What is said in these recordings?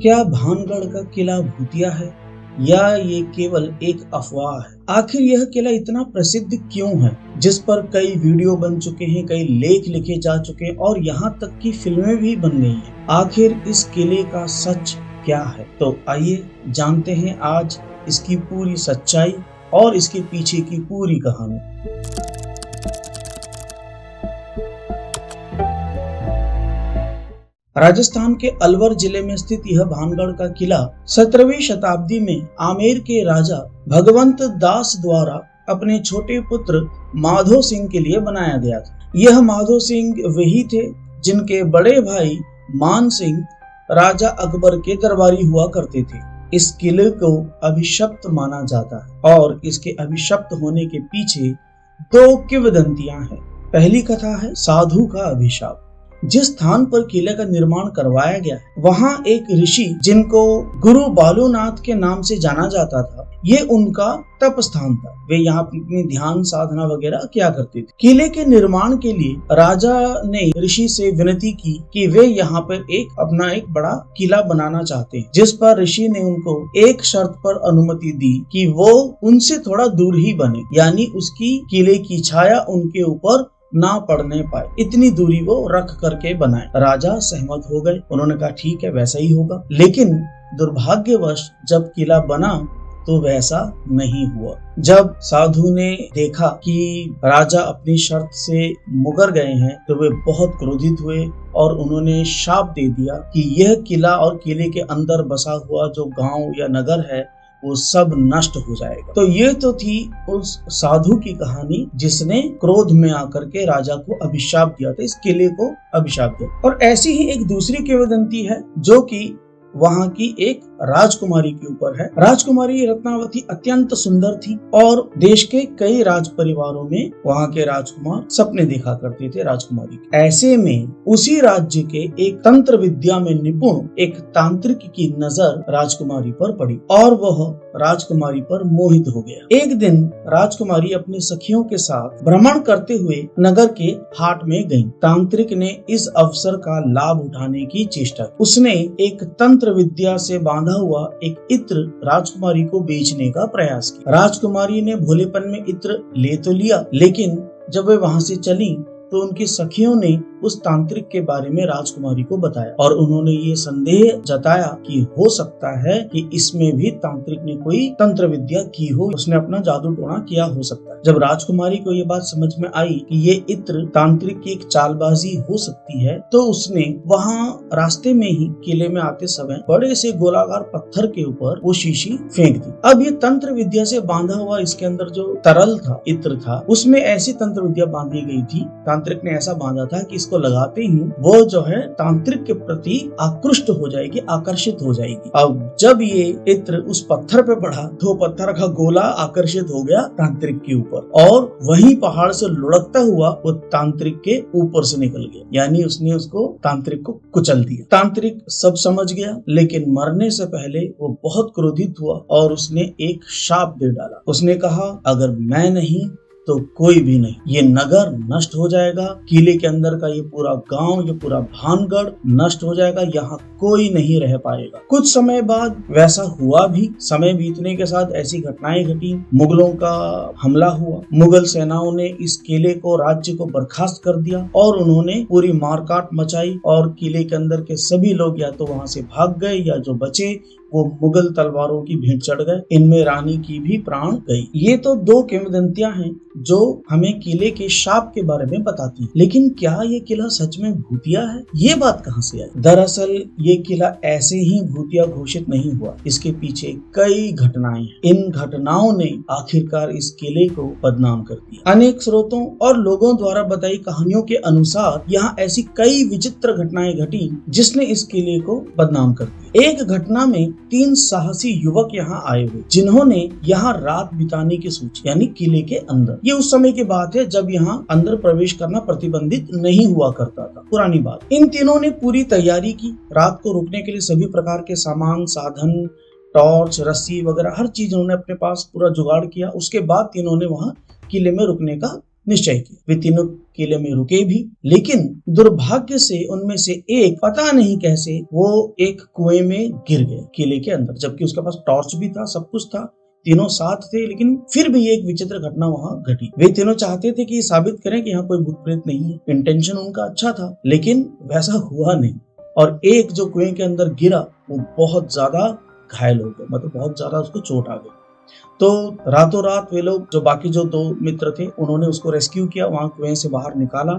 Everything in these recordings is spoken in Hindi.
क्या भानगढ़ का किला भूतिया है या ये केवल एक अफवाह है? आखिर यह किला इतना प्रसिद्ध क्यों है, जिस पर कई वीडियो बन चुके हैं, कई लेख लिखे जा चुके हैं और यहाँ तक कि फिल्में भी बन गई हैं। आखिर इस किले का सच क्या है? तो आइए जानते हैं आज इसकी पूरी सच्चाई और इसके पीछे की पूरी कहानी। राजस्थान के अलवर जिले में स्थित यह भानगढ़ का किला 17वीं शताब्दी में आमेर के राजा भगवंत दास द्वारा अपने छोटे पुत्र माधो सिंह के लिए बनाया गया था। यह माधो सिंह वही थे जिनके बड़े भाई मान सिंह राजा अकबर के दरबारी हुआ करते थे। इस किले को अभिशप्त माना जाता है और इसके अभिशप्त होने के पीछे दो किंवदंतियां हैं। पहली कथा है साधु का अभिशाप। जिस स्थान पर किले का निर्माण करवाया गया है वहाँ एक ऋषि जिनको गुरु बालूनाथ के नाम से जाना जाता था, ये उनका तप स्थान था। वे यहाँ अपनी ध्यान साधना वगैरह किया करते थे। किले के निर्माण के लिए राजा ने ऋषि से विनती की कि वे यहाँ पर अपना एक बड़ा किला बनाना चाहते हैं, जिस पर ऋषि ने उनको एक शर्त पर अनुमति दी कि वो उनसे थोड़ा दूर ही बने, यानी उसकी किले की छाया उनके ऊपर ना पड़ने पाए, इतनी दूरी वो रख करके बनाए। राजा सहमत हो गए। उन्होंने कहा ठीक है, वैसा ही होगा। लेकिन दुर्भाग्यवश जब किला बना तो वैसा नहीं हुआ। जब साधु ने देखा कि राजा अपनी शर्त से मुकर गए हैं तो वे बहुत क्रोधित हुए और उन्होंने शाप दे दिया कि यह किला और किले के अंदर बसा हुआ जो गांव या नगर है वो सब नष्ट हो जाएगा। तो ये तो थी उस साधु की कहानी जिसने क्रोध में आकर के राजा को अभिशाप दिया था, इस किले को अभिशाप दिया। और ऐसी ही एक दूसरी किंवदंती है जो कि वहाँ की एक राजकुमारी के ऊपर है। राजकुमारी रत्नावती अत्यंत सुंदर थी और देश के कई राज परिवारों में वहाँ के राजकुमार सपने देखा करते थे राजकुमारी के। ऐसे में उसी राज्य के एक तंत्र विद्या में निपुण एक तांत्रिक की नजर राजकुमारी पर पड़ी और वह राजकुमारी पर मोहित हो गया। एक दिन राजकुमारी अपनी सखियों के साथ भ्रमण करते हुए नगर के हाट में गई। तांत्रिक ने इस अवसर का लाभ उठाने की चेष्टा की। उसने एक तंत्र विद्या से बांधा हुआ एक इत्र राजकुमारी को बेचने का प्रयास किया। राजकुमारी ने भोलेपन में इत्र ले तो लिया, लेकिन जब वे वहां से चली तो उनकी सखियों ने उस तांत्रिक के बारे में राजकुमारी को बताया और उन्होंने ये संदेह जताया कि हो सकता है कि इसमें भी तांत्रिक ने कोई तंत्र विद्या की हो, उसने अपना जादू टोना किया हो सकता है। जब राजकुमारी को ये बात समझ में आई कि ये इत्र तांत्रिक की एक चालबाजी हो सकती है, तो उसने वहाँ रास्ते में ही किले में आते समय बड़े से गोलाकार पत्थर के ऊपर वो शीशी फेंक दी। अब ये तंत्र विद्या से बांधा हुआ इसके अंदर जो तरल था, इत्र था, उसमें ऐसी तंत्र विद्या बांधी गई थी, तांत्रिक ने ऐसा बांधा था कि इसको लगाते ही वो जो है तांत्रिक के प्रति आकृष्ट हो जाएगी, आकर्षित हो जाएगी। अब जब ये इत्र उस पत्थर पे पड़ा तो पत्थर का गोला आकर्षित हो गया तांत्रिक के ऊपर और वही पहाड़ से लुढ़कता हुआ वो तांत्रिक के ऊपर से निकल गया, यानी उसने उसको तांत्रिक को कुचल दिया। तांत्रिक सब समझ गया, लेकिन मरने से पहले वो बहुत क्रोधित हुआ और उसने एक शाप दे डाला। उसने कहा अगर मैं नहीं तो कोई भी नहीं, ये नगर नष्ट हो जाएगा, किले के अंदर का ये पूरा गांव, ये पूरा भानगढ़ नष्ट हो जाएगा, यहाँ कोई नहीं रह पाएगा। कुछ समय बाद वैसा हुआ भी। समय बीतने के साथ ऐसी घटनाएं घटी। मुगलों का हमला हुआ। मुगल सेनाओं ने इस किले को, राज्य को बर्खास्त कर दिया और उन्होंने पूरी मारकाट मचाई और किले के अंदर के सभी लोग या तो वहां से भाग गए या जो बचे वो मुगल तलवारों की भेंट चढ़ गए। इनमें रानी की भी प्राण गई। ये तो दो किंवदंतियां हैं जो हमें किले के शाप के बारे में बताती हैं। लेकिन क्या ये किला सच में भूतिया है? ये बात कहां से आई? दरअसल ये किला ऐसे ही भूतिया घोषित नहीं हुआ। इसके पीछे कई घटनाएं हैं। इन घटनाओं ने आखिरकार इस किले को बदनाम कर दिया। अनेक स्रोतों और लोगों द्वारा बताई कहानियों के अनुसार यहाँ ऐसी कई विचित्र घटनाएं घटी जिसने इस किले को बदनाम कर दिया। एक घटना में 3 साहसी युवक यहाँ आए हुए जिन्होंने यहाँ रात बिताने की सोची, यानी किले के अंदर। ये उस समय की बात है जब यहाँ अंदर प्रवेश करना प्रतिबंधित नहीं हुआ करता था, पुरानी बात। इन तीनों ने पूरी तैयारी की। रात को रुकने के लिए सभी प्रकार के सामान, साधन, टॉर्च, रस्सी वगैरह हर चीज उन्होंने अपने पास पूरा जुगाड़ किया। उसके बाद तीनों ने वहाँ किले में रुकने का निश्चय किया। वे तीनों किले में रुके भी, लेकिन दुर्भाग्य से उनमें से एक पता नहीं कैसे वो एक कुएं में गिर गया किले के अंदर, जबकि उसके पास टॉर्च भी था, सब कुछ था, तीनों साथ थे, लेकिन फिर भी एक विचित्र घटना वहां घटी। वे तीनों चाहते थे कि ये साबित करें कि यहाँ कोई भूत प्रेत नहीं है। इंटेंशन उनका अच्छा था, लेकिन वैसा हुआ नहीं। और एक जो कुएं के अंदर गिरा वो बहुत ज्यादा घायल हो गया, मतलब बहुत ज्यादा उसको चोट आ गई। तो रातों रात वे लोग, जो बाकी जो दो मित्र थे, उन्होंने उसको रेस्क्यू किया, वहां कुएं से बाहर निकाला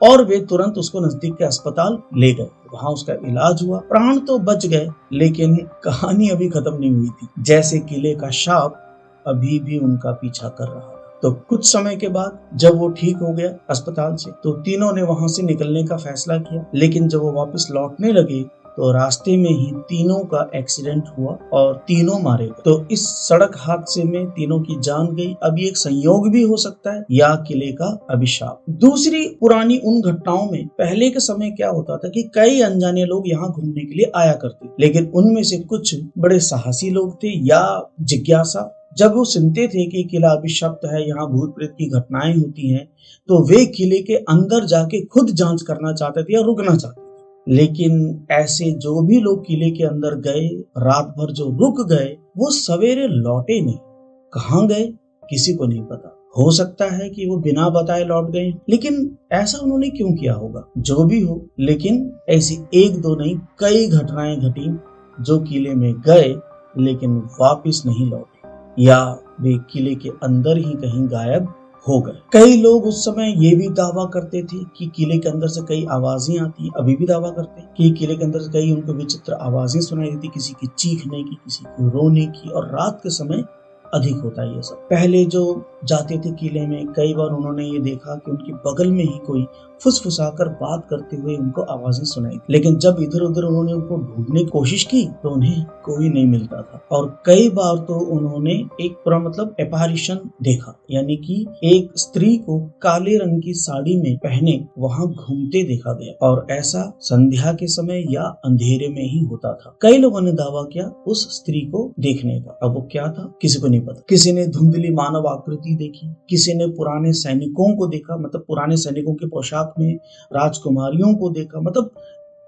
और वे तुरंत उसको नजदीक के अस्पताल ले गए। वहां उसका इलाज हुआ, प्राण तो बच गए, लेकिन कहानी अभी खत्म नहीं हुई थी। जैसे किले का शाप अभी भी उनका पीछा कर रहा था। तो कुछ समय के बाद जब वो ठीक हो गया अस्पताल से, तो तीनों ने वहां से निकलने का फैसला किया। लेकिन जब वो वापस लौटने लगे तो रास्ते में ही तीनों का एक्सीडेंट हुआ और तीनों मारे गए। तो इस सड़क हादसे में तीनों की जान गई। अब ये एक संयोग भी हो सकता है या किले का अभिशाप। दूसरी पुरानी उन घटनाओं में पहले के समय क्या होता था कि कई अनजाने लोग यहाँ घूमने के लिए आया करते, लेकिन उनमें से कुछ बड़े साहसी लोग थे या जिज्ञासा। जब वो सुनते थे कि किला अभिशप्त है, यहाँ भूत प्रेत की घटनाएं होती हैं, तो वे किले के अंदर जाके खुद जांच करना चाहते थे या रुकना चाहते थे। लेकिन ऐसे जो भी लोग किले के अंदर गए, रात भर जो रुक गए, वो सवेरे लौटे नहीं। कहाँ गए किसी को नहीं पता। हो सकता है कि वो बिना बताए लौट गए, लेकिन ऐसा उन्होंने क्यों किया होगा। जो भी हो, लेकिन ऐसी एक दो नहीं कई घटनाएं घटी जो किले में गए लेकिन वापिस नहीं लौटे, या वे किले के अंदर ही कहीं गायब हो गए। कई लोग उस समय ये भी दावा करते थे कि किले के अंदर से कई आवाजें आती, अभी भी दावा करते हैं कि किले के अंदर से कई उनको विचित्र आवाजें सुनाई देती, किसी की चीखने की, किसी की रोने की, और रात के समय अधिक होता है ये सब। पहले जो जाते थे किले में, कई बार उन्होंने ये देखा कि उनके बगल में ही कोई फुसफुसाकर बात करते हुए उनको आवाजें सुनाई, लेकिन जब इधर उधर उन्होंने उनको ढूंढने की कोशिश की तो उन्हें कोई नहीं मिलता था। और कई बार तो उन्होंने एक पूरा मतलब एपारिशन देखा, यानी कि एक स्त्री को काले रंग की साड़ी में पहने वहां घूमते देखा गया, और ऐसा संध्या के समय या अंधेरे में ही होता था। कई लोगों ने दावा किया उस स्त्री को देखने का। अब वो क्या था किसी को नहीं पता। किसी ने धुंधली मानव आकृति देखी, किसी ने पुराने सैनिकों को देखा, मतलब पुराने सैनिकों के पोशाक में राजकुमारियों को देखा। मतलब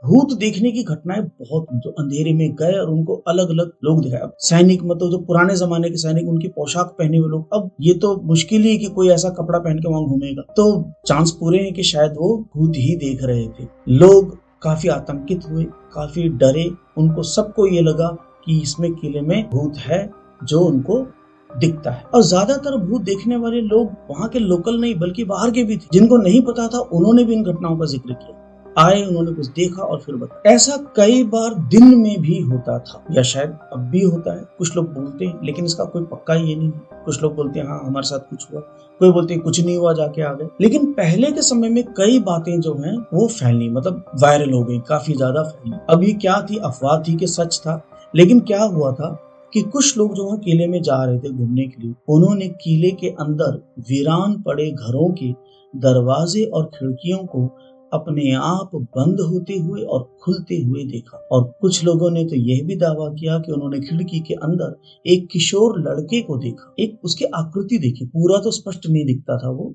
भूत देखने की घटनाएं बहुत, जो अंधेरे में गए और उनको अलग अलग लोग दिखाए। अब सैनिक, मतलब जो पुराने जमाने के सैनिक, उनकी पोशाक पहने हुए लोग, अब ये तो मुश्किल ही है कि कोई ऐसा कपड़ा पहन के वहां घूमेगा, तो चांस पूरे हैं कि शायद वो भूत ही देख रहे थे। लोग काफी आतंकित हुए, काफी डरे, उनको सबको ये लगा कि इसमें किले में भूत है जो उनको दिखता है। और ज्यादातर भूत देखने वाले लोग वहां के लोकल नहीं बल्कि बाहर के भी थे। जिनको नहीं पता था उन्होंने भी इन घटनाओं का जिक्र किया, आए, उन्होंने कुछ देखा और फिर बताया। ऐसा कई बार दिन में भी होता था, या शायद अब भी होता है। कुछ लोग बोलते हैं, लेकिन इसका कोई पक्का ये नहीं है। कुछ लोग बोलते हैं हाँ हमारे साथ कुछ हुआ, कोई बोलते हैं कुछ नहीं हुआ, जाके आ गए। लेकिन पहले के समय में कई बातें जो हैं वो फैली, मतलब वायरल हो गई, काफी ज्यादा फैली। अभी क्या थी, अफवाह थी कि सच था। लेकिन क्या हुआ था कि कुछ लोग जो वहां किले में जा रहे थे घूमने के लिए, उन्होंने किले के अंदर वीरान पड़े घरों के दरवाजे और खिड़कियों को अपने आप बंद होते हुए और खुलते हुए देखा। और कुछ लोगों ने तो यह भी दावा किया कि उन्होंने खिड़की के अंदर एक किशोर लड़के को देखा, एक उसकी आकृति देखी, पूरा तो स्पष्ट नहीं दिखता था, वो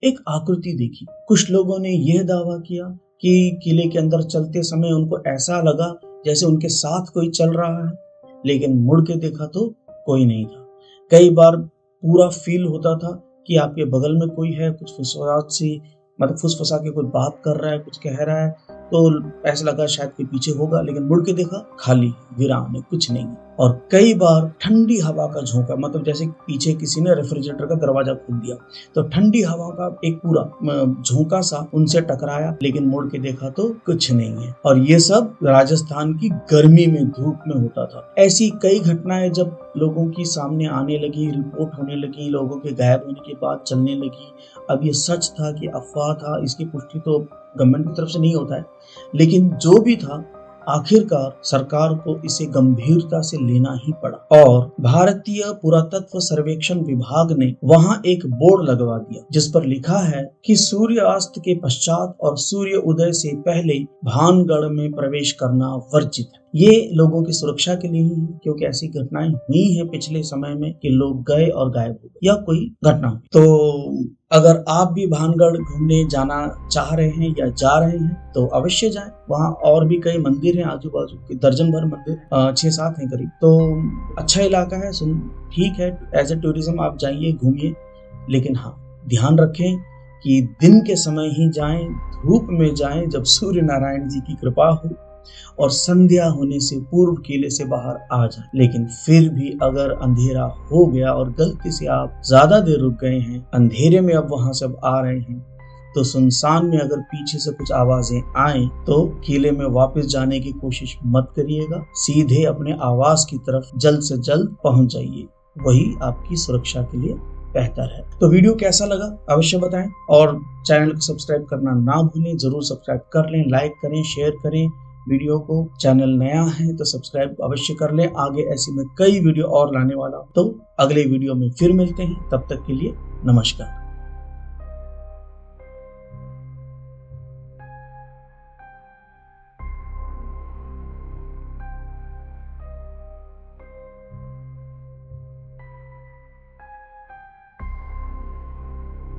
एक आकृति देखी। कुछ लोगों ने यह दावा किया कि किले के अंदर चलते समय उनको ऐसा लगा जैसे उनके साथ कोई चल रहा है, लेकिन मुड़ के देखा तो कोई नहीं था। कई बार पूरा फील होता था कि आपके बगल में कोई है, कुछ फुसफुसाहट सी, मतलब फुसफुसा के कोई बात कर रहा है, कुछ कह रहा है, तो ऐसा लगा शायद कोई पीछे होगा, लेकिन मुड़ के देखा खाली, वीरान है, कुछ नहीं। और कई बार ठंडी हवा का झोंका, मतलब जैसे पीछे किसी ने रेफ्रिजरेटर का दरवाजा खोल दिया, तो ठंडी हवा का एक पूरा झोंका सा उनसे टकराया, लेकिन मुड़ के देखा तो कुछ नहीं है। और ये सब राजस्थान की गर्मी में, धूप में होता था। ऐसी कई घटनाएं जब लोगों की सामने आने लगी, रिपोर्ट होने लगी, लोगों के गायब होने की बात चलने लगी। अब ये सच था कि अफवाह था, इसकी पुष्टि तो गवर्नमेंट की तरफ से नहीं होता है, लेकिन जो भी था आखिरकार सरकार को इसे गंभीरता से लेना ही पड़ा। और भारतीय पुरातत्व सर्वेक्षण विभाग ने वहां एक बोर्ड लगवा दिया जिस पर लिखा है कि सूर्यास्त के पश्चात और सूर्य उदय से पहले भानगढ़ में प्रवेश करना वर्जित है। ये लोगों की सुरक्षा के लिए ही है, क्योंकि ऐसी घटनाएं हुई हैं पिछले समय में कि लोग गए और गायब हो गए या कोई घटना हुई। तो अगर आप भी भानगढ़ घूमने जाना चाह रहे हैं या जा रहे हैं तो अवश्य जाएं। वहाँ और भी कई मंदिर हैं, आजू बाजू के दर्जन भर मंदिर 6-7 हैं करीब। तो अच्छा इलाका है, ठीक है, एज ए टूरिज्म आप जाइए, घूमिए, लेकिन हाँ ध्यान रखें कि दिन के समय ही जाएं, धूप में जाएं, जब सूर्य नारायण जी की कृपा हो और संध्या होने से पूर्व किले से बाहर आ जाए। लेकिन फिर भी अगर अंधेरा हो गया और गलती से आप ज्यादा देर रुक गए हैं, अंधेरे में अब वहां से आ रहे हैं, तो सुनसान में अगर पीछे से कुछ आवाजें आए तो किले में वापस जाने की कोशिश मत करिएगा, सीधे अपने आवास की तरफ जल्द से जल्द पहुंच जाइए, वही आपकी सुरक्षा के लिए बेहतर है। तो वीडियो कैसा लगा अवश्य बताएं और चैनल को सब्सक्राइब करना ना भूलें, जरूर सब्सक्राइब कर लें, लाइक करें, शेयर करें वीडियो को। चैनल नया है तो सब्सक्राइब अवश्य कर लें, आगे ऐसी मैं कई वीडियो और लाने वाला हूं। तो अगले वीडियो में फिर मिलते हैं, तब तक के लिए नमस्कार।